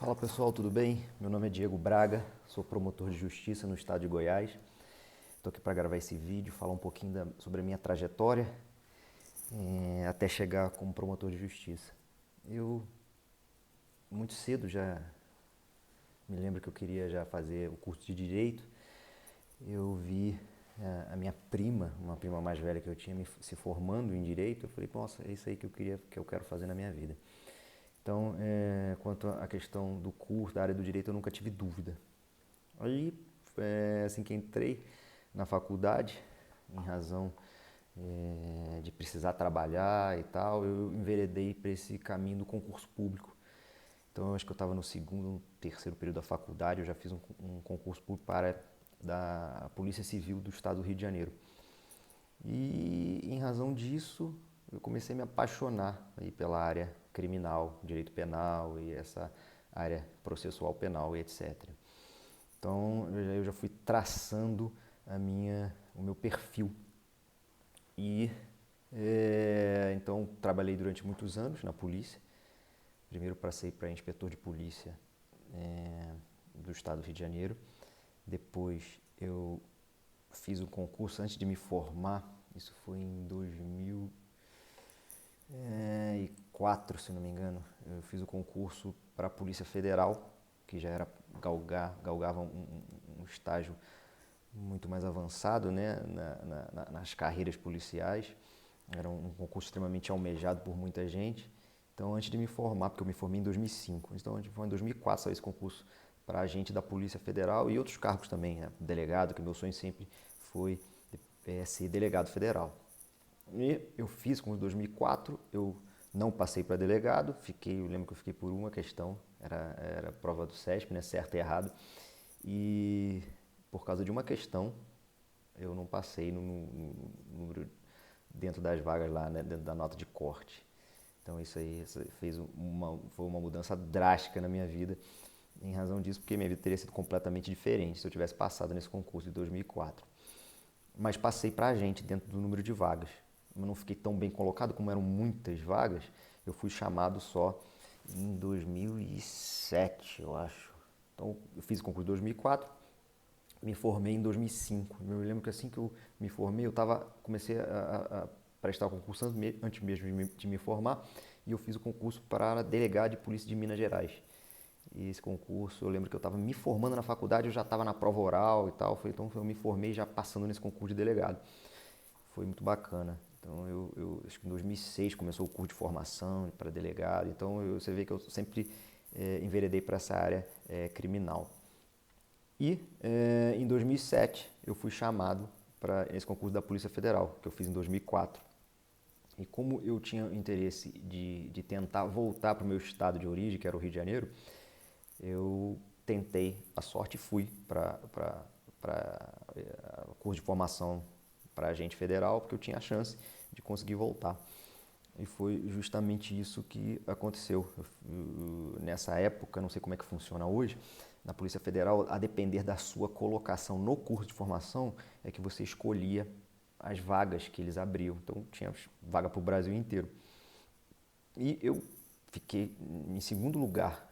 Fala pessoal, tudo bem? Meu nome é Diego Braga, sou promotor de justiça no estado de Goiás. Estou aqui para gravar esse vídeo, falar um pouquinho sobre a minha trajetória até chegar como promotor de justiça. Eu, muito cedo, já me lembro que eu queria já fazer o curso de Direito. Eu vi a minha prima, uma prima mais velha que eu tinha, se formando em Direito. Eu falei, nossa, é isso aí que eu quero fazer na minha vida. Então, quanto à questão do curso, da área do Direito, eu nunca tive dúvida. Aí, assim que entrei na faculdade, em razão de precisar trabalhar e tal, eu enveredei para esse caminho do concurso público. Então, eu acho que eu estava no segundo, terceiro período da faculdade, eu já fiz um concurso público para da Polícia Civil do Estado do Rio de Janeiro. E, em razão disso, eu comecei a me apaixonar aí pela área criminal, direito penal e essa área processual penal e etc. Então eu já fui traçando o meu perfil. E então trabalhei durante muitos anos na polícia. Primeiro passei para inspetor de polícia do estado do Rio de Janeiro. Depois eu fiz um concurso antes de me formar. Isso foi em 2004, se não me engano. Eu fiz o concurso para a Polícia Federal, que já era galgava um estágio muito mais avançado, né, nas carreiras policiais. Era um concurso extremamente almejado por muita gente. Então, antes de me formar, porque eu me formei em 2005, então em 2004 saiu esse concurso para agente da Polícia Federal e outros cargos também, né? Delegado, que meu sonho sempre foi ser delegado federal. E eu fiz com os 2004, eu não passei para delegado, eu lembro que eu fiquei por uma questão, era prova do CESP, né, certo e errado, e por causa de uma questão eu não passei no número dentro das vagas lá, né, dentro da nota de corte. Então isso foi uma mudança drástica na minha vida em razão disso, porque minha vida teria sido completamente diferente se eu tivesse passado nesse concurso de 2004. Mas passei para agente dentro do número de vagas. Eu não fiquei tão bem colocado, como eram muitas vagas, eu fui chamado só em 2007, eu acho. Então eu fiz o concurso em 2004, me formei em 2005. Eu lembro que assim que eu me formei, comecei a prestar o concurso antes mesmo de me formar, e eu fiz o concurso para delegado de polícia de Minas Gerais. E esse concurso, eu lembro que eu estava me formando na faculdade, eu já estava na prova oral e tal, então eu me formei já passando nesse concurso de delegado. Foi muito bacana. Então eu acho que em 2006 começou o curso de formação para delegado, então você vê que eu sempre enveredei para essa área criminal. E em 2007 eu fui chamado para esse concurso da Polícia Federal, que eu fiz em 2004. E como eu tinha interesse de tentar voltar para o meu estado de origem, que era o Rio de Janeiro, eu tentei a sorte e fui para o curso de formação para agente federal, porque eu tinha a chance de conseguir voltar. E foi justamente isso que aconteceu. Nessa época, não sei como é que funciona hoje, na Polícia Federal, a depender da sua colocação no curso de formação, é que você escolhia as vagas que eles abriam. Então, tinha vaga para o Brasil inteiro. E eu fiquei em segundo lugar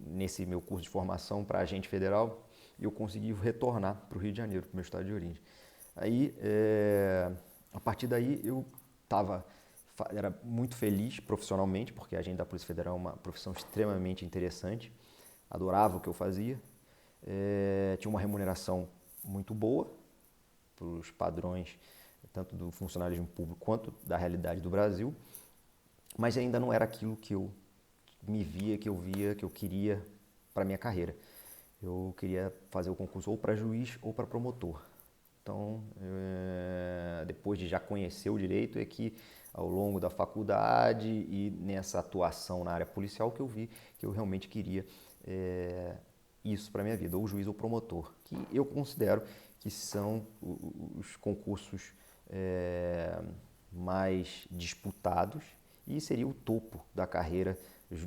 nesse meu curso de formação para agente federal e eu consegui retornar para o Rio de Janeiro, para o meu estado de origem. Aí, a partir daí, era muito feliz profissionalmente, porque a agente da Polícia Federal é uma profissão extremamente interessante, adorava o que eu fazia, tinha uma remuneração muito boa para os padrões tanto do funcionalismo público quanto da realidade do Brasil, mas ainda não era aquilo que eu me via, que eu via, que eu queria para a minha carreira. Eu queria fazer o concurso ou para juiz ou para promotor. Então, depois de já conhecer o direito, é que ao longo da faculdade e nessa atuação na área policial que eu vi que eu realmente queria isso para a minha vida, ou juiz ou promotor, que eu considero que são os concursos mais disputados e seria o topo da carreira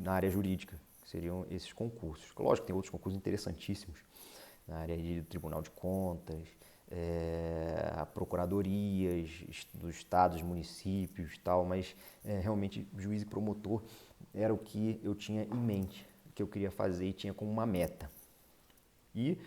na área jurídica, que seriam esses concursos. Lógico que tem outros concursos interessantíssimos, na área de Tribunal de Contas, procuradorias dos estados, municípios e tal, mas realmente juiz e promotor era o que eu tinha em mente. que eu queria fazer e tinha como uma meta. E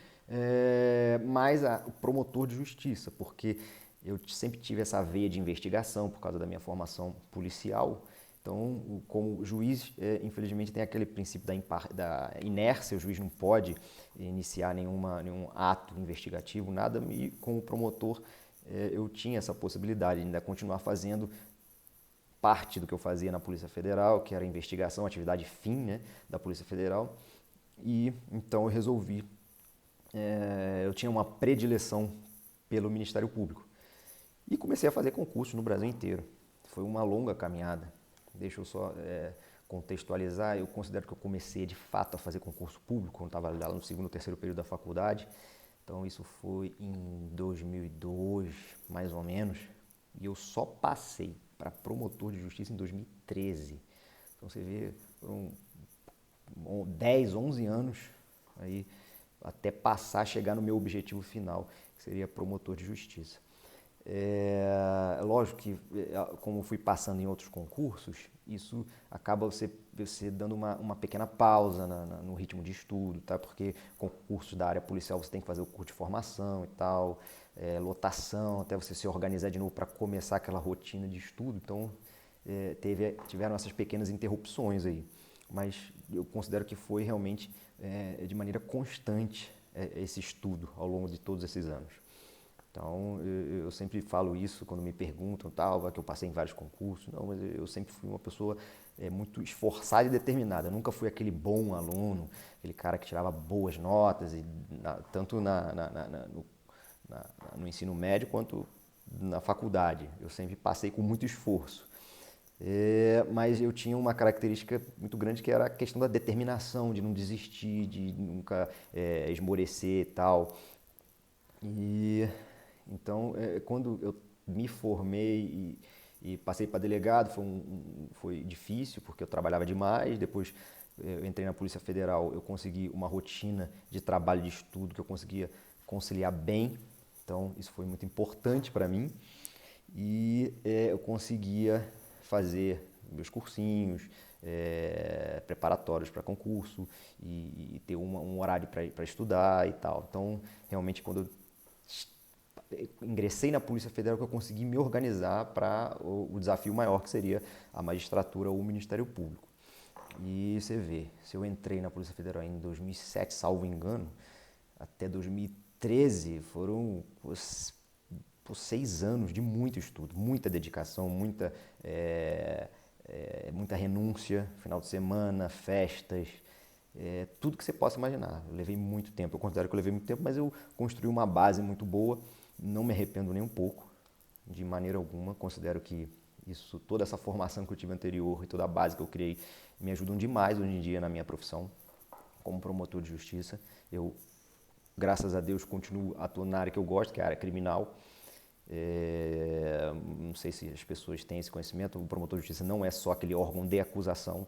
mais o promotor de justiça, porque eu sempre tive essa veia de investigação por causa da minha formação policial. Então, como juiz, infelizmente tem aquele princípio da inércia, o juiz não pode iniciar nenhum ato investigativo, nada, e como promotor eu tinha essa possibilidade de ainda continuar fazendo parte do que eu fazia na Polícia Federal, que era a investigação, a atividade fim, né, da Polícia Federal, e então eu resolvi, eu tinha uma predileção pelo Ministério Público e comecei a fazer concursos no Brasil inteiro. Foi uma longa caminhada. Deixa eu só contextualizar, eu considero que eu comecei de fato a fazer concurso público quando estava lá no segundo ou terceiro período da faculdade. Então isso foi em 2002, mais ou menos, e eu só passei para promotor de justiça em 2013. Então você vê, foram 10, 11 anos aí até passar, chegar no meu objetivo final, que seria promotor de justiça. Lógico que, como fui passando em outros concursos, isso acaba você dando uma pequena pausa no ritmo de estudo, tá? Porque concursos da área policial você tem que fazer o curso de formação e tal, lotação, até você se organizar de novo para começar aquela rotina de estudo. Então, tiveram essas pequenas interrupções aí. Mas eu considero que foi realmente de maneira constante esse estudo ao longo de todos esses anos. Então, eu sempre falo isso quando me perguntam, que eu passei em vários concursos. Não, mas eu sempre fui uma pessoa muito esforçada e determinada. Eu nunca fui aquele bom aluno, aquele cara que tirava boas notas, tanto no ensino médio quanto na faculdade. Eu sempre passei com muito esforço. Mas eu tinha uma característica muito grande que era a questão da determinação, de não desistir, de nunca esmorecer e tal. E então, quando eu me formei e passei para delegado, foi difícil, porque eu trabalhava demais. Depois eu entrei na Polícia Federal, eu consegui uma rotina de trabalho e de estudo que eu conseguia conciliar bem. Então, isso foi muito importante para mim. E eu conseguia fazer meus cursinhos preparatórios para concurso e ter um horário para estudar e tal. Então, realmente, quando eu ingressei na Polícia Federal, que eu consegui me organizar para o desafio maior, que seria a magistratura ou o Ministério Público. E você vê, se eu entrei na Polícia Federal em 2007, salvo engano, até 2013 foram 6 anos de muito estudo, muita dedicação, muita renúncia, final de semana, festas, tudo que você possa imaginar. Eu levei muito tempo, eu considero que eu levei muito tempo, mas eu construí uma base muito boa, não me arrependo nem um pouco, de maneira alguma. Considero que toda essa formação que eu tive anterior e toda a base que eu criei me ajudam demais hoje em dia na minha profissão como promotor de justiça. Eu, graças a Deus, continuo atuando na área que eu gosto, que é a área criminal. Não sei se as pessoas têm esse conhecimento, o promotor de justiça não é só aquele órgão de acusação,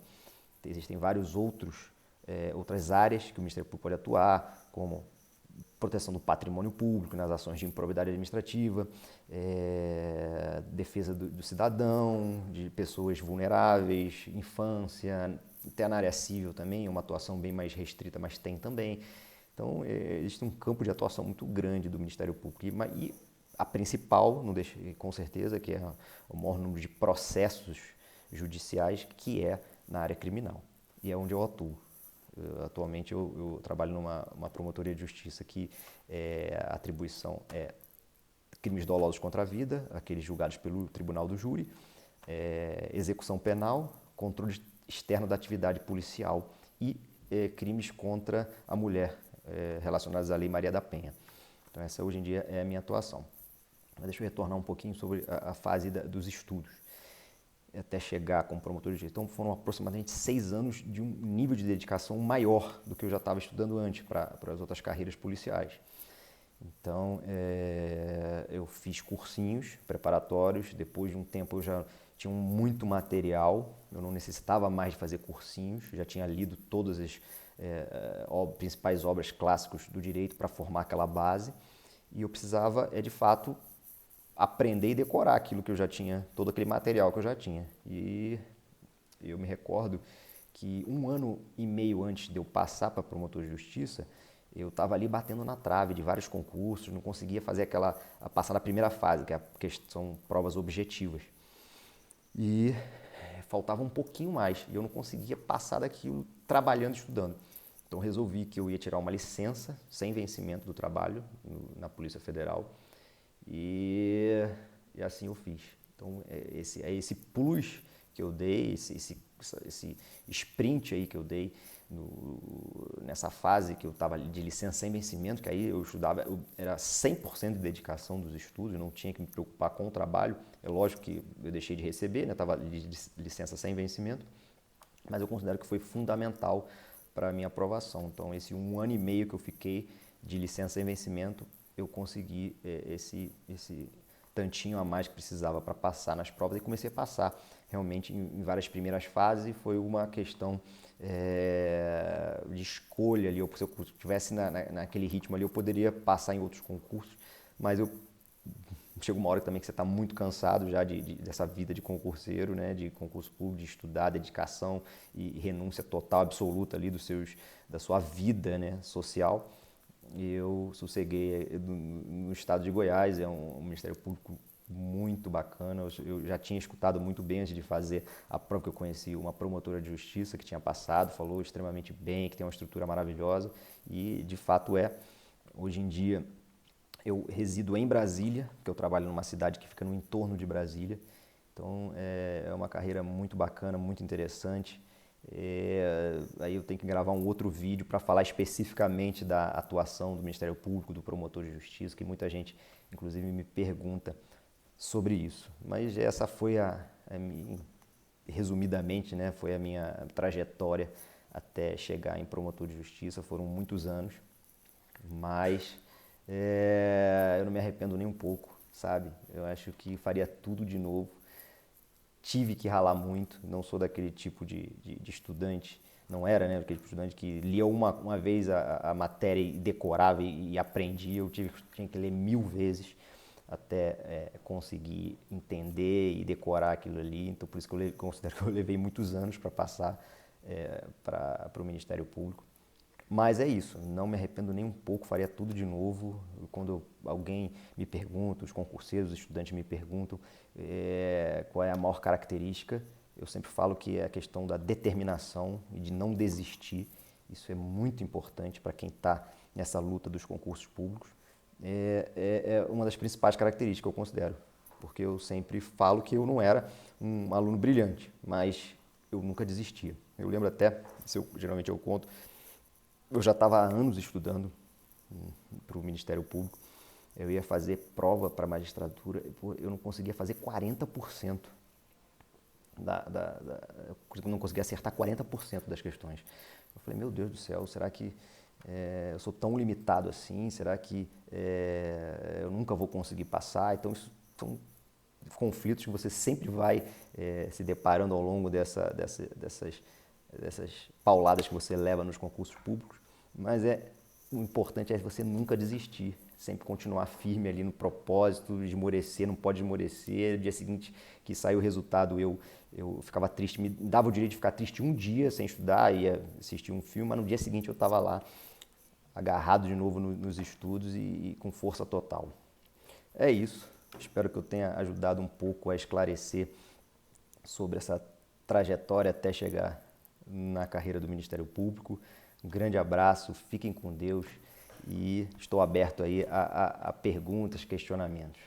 existem vários outras áreas que o Ministério Público pode atuar, como proteção do patrimônio público nas ações de improbidade administrativa, defesa do cidadão, de pessoas vulneráveis, infância, até na área civil também, é uma atuação bem mais restrita, mas tem também. Então, existe um campo de atuação muito grande do Ministério Público. E a principal, não deixe, com certeza, que é o maior número de processos judiciais, que é na área criminal. E é onde eu atuo. Atualmente eu trabalho numa promotoria de justiça que a atribuição é crimes dolosos contra a vida, aqueles julgados pelo tribunal do júri, execução penal, controle externo da atividade policial e crimes contra a mulher relacionados à Lei Maria da Penha. Então essa hoje em dia é a minha atuação. Mas deixa eu retornar um pouquinho sobre a fase dos estudos até chegar como promotor de direito. Então foram aproximadamente 6 anos de um nível de dedicação maior do que eu já estava estudando antes para as outras carreiras policiais. Então eu fiz cursinhos preparatórios, depois de um tempo eu já tinha muito material, eu não necessitava mais de fazer cursinhos, já tinha lido todas as principais obras clássicas do direito para formar aquela base, e eu precisava, de fato, aprender e decorar aquilo que eu já tinha, todo aquele material que eu já tinha. E eu me recordo que 1 ano e meio antes de eu passar para promotor de justiça, eu estava ali batendo na trave de vários concursos, não conseguia fazer passar na primeira fase, que são provas objetivas. E faltava um pouquinho mais, e eu não conseguia passar daquilo trabalhando e estudando. Então resolvi que eu ia tirar uma licença sem vencimento do trabalho na Polícia Federal e assim eu fiz. Então esse plus que eu dei, esse sprint aí que eu dei nessa fase que eu estava de licença sem vencimento, que aí eu estudava, era 100% de dedicação dos estudos, eu não tinha que me preocupar com o trabalho. É lógico que eu deixei de receber, né? Estava de licença sem vencimento, mas eu considero que foi fundamental para a minha aprovação. Então, esse 1 ano e meio que eu fiquei de licença sem vencimento, eu consegui esse tantinho a mais que precisava para passar nas provas e comecei a passar realmente em várias primeiras fases. Foi uma questão de escolha ali. Se eu estivesse naquele ritmo ali, eu poderia passar em outros concursos, mas chega uma hora também que você está muito cansado já dessa vida de concurseiro, né? De concurso público, de estudar, dedicação e renúncia total, absoluta ali da sua vida, né? Social. Eu sosseguei no estado de Goiás, é um Ministério Público muito bacana. Eu já tinha escutado muito bem antes de fazer a prova, que eu conheci uma promotora de justiça que tinha passado, falou extremamente bem, que tem uma estrutura maravilhosa e de fato hoje em dia eu resido em Brasília, porque eu trabalho numa cidade que fica no entorno de Brasília. Então é uma carreira muito bacana, muito interessante. Aí eu tenho que gravar um outro vídeo para falar especificamente da atuação do Ministério Público, do promotor de justiça, que muita gente, inclusive, me pergunta sobre isso. Mas essa foi resumidamente, né, foi a minha trajetória até chegar em promotor de justiça. Foram muitos anos, mas eu não me arrependo nem um pouco, sabe? Eu acho que faria tudo de novo. Tive que ralar muito, não sou daquele tipo de estudante, não era, né? Aquele estudante que lia uma vez a matéria e decorava e aprendia. Eu tinha que ler 1000 vezes até conseguir entender e decorar aquilo ali. Então, por isso que eu considero que eu levei muitos anos para passar para o Ministério Público. Mas é isso, não me arrependo nem um pouco, faria tudo de novo. Quando alguém me pergunta, os concurseiros, os estudantes me perguntam qual é a maior característica, eu sempre falo que é a questão da determinação e de não desistir. Isso é muito importante para quem está nessa luta dos concursos públicos. É uma das principais características que eu considero, porque eu sempre falo que eu não era um aluno brilhante, mas eu nunca desistia. Eu lembro até, geralmente eu conto, eu já estava há anos estudando para o Ministério Público. Eu ia fazer prova para a magistratura, eu não conseguia fazer 40%. Eu não conseguia acertar 40% das questões. Eu falei, meu Deus do céu, será que eu sou tão limitado assim? Será que eu nunca vou conseguir passar? Então, isso são conflitos que você sempre vai se deparando ao longo dessas pauladas que você leva nos concursos públicos, mas o importante é você nunca desistir, sempre continuar firme ali no propósito, esmorecer, não pode esmorecer. No dia seguinte que saiu o resultado, eu ficava triste, me dava o direito de ficar triste um dia sem estudar, ia assistir um filme, mas no dia seguinte eu estava lá, agarrado de novo nos estudos e com força total. É isso, espero que eu tenha ajudado um pouco a esclarecer sobre essa trajetória até chegar na carreira do Ministério Público. Um grande abraço, fiquem com Deus e estou aberto aí a perguntas, questionamentos.